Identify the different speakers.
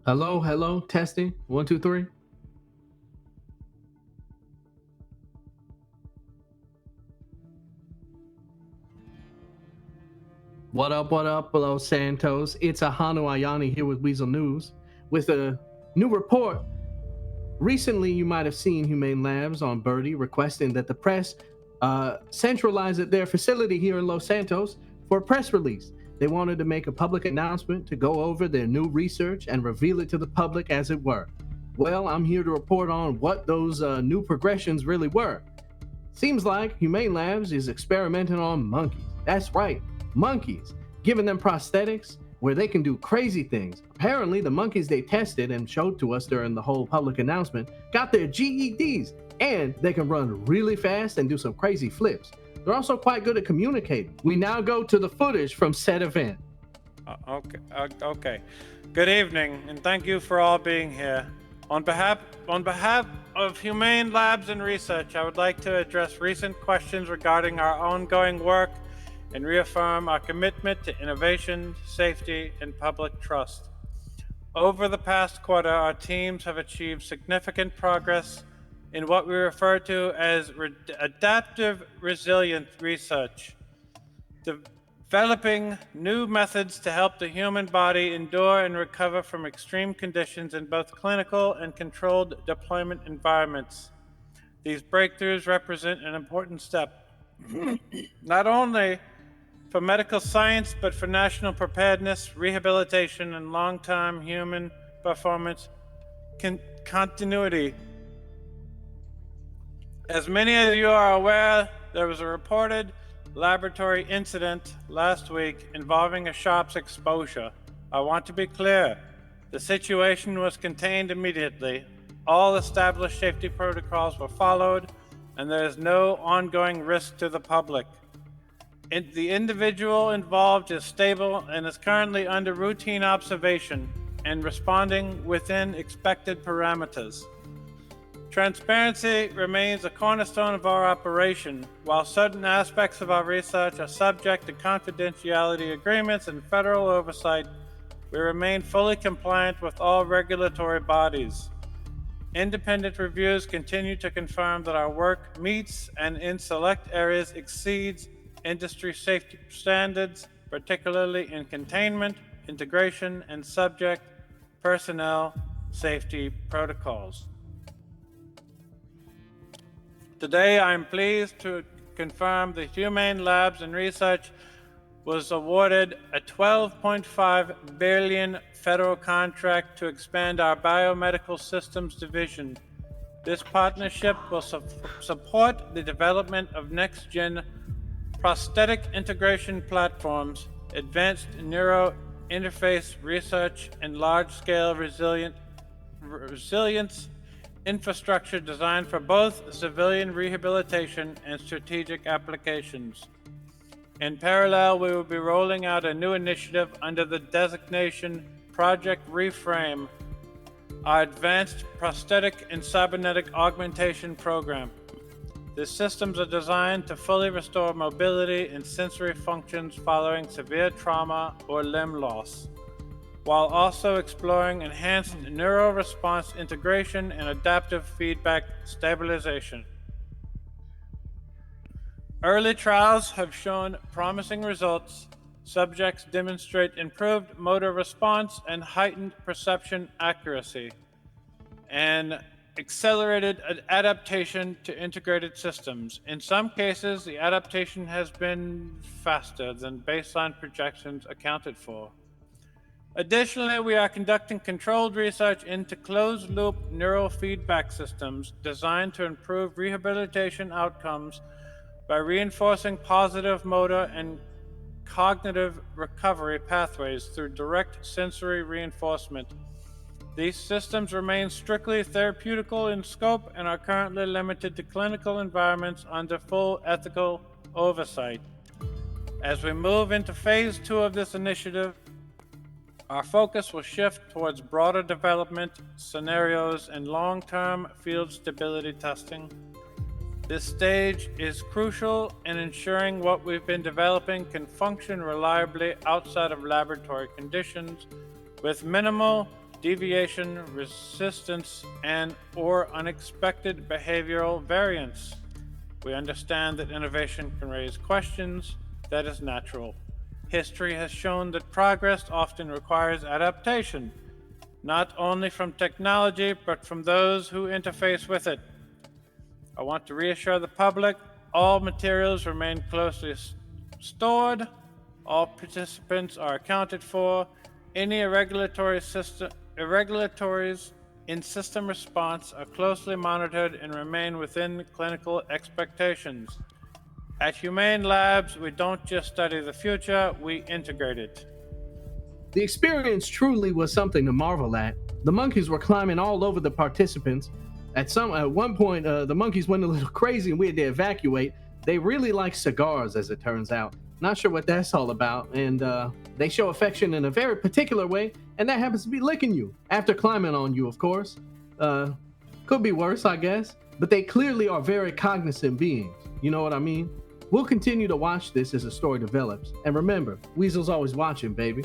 Speaker 1: Hello, hello, testing. One, two, three. What up, Los Santos? It's Ahanu Ayani here with Weazel News with a new report. Recently, you might have seen Humane Labs on Birdie requesting that the press centralize at their facility here in Los Santos for a press release. They wanted to make a public announcement to go over their new research and reveal it to the public, as it were. Well, I'm here to report on what those new progressions really were. Seems like Humane Labs is experimenting on monkeys. That's right, monkeys, giving them prosthetics where they can do crazy things. Apparently, the monkeys they tested and showed to us during the whole public announcement got their GEDs, and they can run really fast and do some crazy flips. They're also quite good at communicating. We now go to the footage from said event.
Speaker 2: Okay. Good evening, and thank you for all being here. On behalf of Humane Labs and Research, I would like to address recent questions regarding our ongoing work and reaffirm our commitment to innovation, safety, and public trust. Over the past quarter, our teams have achieved significant progress in what we refer to as adaptive resilient research, developing new methods to help the human body endure and recover from extreme conditions in both clinical and controlled deployment environments. These breakthroughs represent an important step, not only for medical science, but for national preparedness, rehabilitation, and long-term human performance continuity. As many of you are aware, there was a reported laboratory incident last week involving a sharp's exposure. I want to be clear, the situation was contained immediately. All established safety protocols were followed, and there is no ongoing risk to the public. The individual involved is stable and is currently under routine observation and responding within expected parameters. Transparency remains a cornerstone of our operation. While certain aspects of our research are subject to confidentiality agreements and federal oversight, we remain fully compliant with all regulatory bodies. Independent reviews continue to confirm that our work meets and in select areas exceeds industry safety standards, particularly in containment, integration, and subject personnel safety protocols. Today, I am pleased to confirm that Humane Labs and Research was awarded a $12.5 billion federal contract to expand our biomedical systems division. This partnership will support the development of next-gen prosthetic integration platforms, advanced neuro interface research, and large-scale resilience infrastructure designed for both civilian rehabilitation and strategic applications. In parallel, we will be rolling out a new initiative under the designation Project Reframe, our advanced prosthetic and cybernetic augmentation program. These systems are designed to fully restore mobility and sensory functions following severe trauma or limb loss, while also exploring enhanced neuro-response integration and adaptive feedback stabilization. Early trials have shown promising results. Subjects demonstrate improved motor response and heightened perception accuracy, and accelerated adaptation to integrated systems. In some cases, the adaptation has been faster than baseline projections accounted for. Additionally, we are conducting controlled research into closed-loop neurofeedback systems designed to improve rehabilitation outcomes by reinforcing positive motor and cognitive recovery pathways through direct sensory reinforcement. These systems remain strictly therapeutical in scope and are currently limited to clinical environments under full ethical oversight. As we move into phase 2 of this initiative, our focus will shift towards broader development scenarios and long-term field stability testing. This stage is crucial in ensuring what we've been developing can function reliably outside of laboratory conditions with minimal deviation, resistance, and or unexpected behavioral variance. We understand that innovation can raise questions. That is natural. History has shown that progress often requires adaptation, not only from technology, but from those who interface with it. I want to reassure the public all materials remain closely stored, all participants are accounted for, any irregularities in system response are closely monitored and remain within clinical expectations. At Humane Labs, we don't just study the future, we integrate it.
Speaker 1: The experience truly was something to marvel at. The monkeys were climbing all over the participants. At one point, the monkeys went a little crazy and we had to evacuate. They really like cigars, as it turns out. Not sure what that's all about. And they show affection in a very particular way, and that happens to be licking you after climbing on you, of course. Could be worse, I guess. But they clearly are very cognizant beings. You know what I mean? We'll continue to watch this as the story develops. And remember, Weazel's always watching, baby.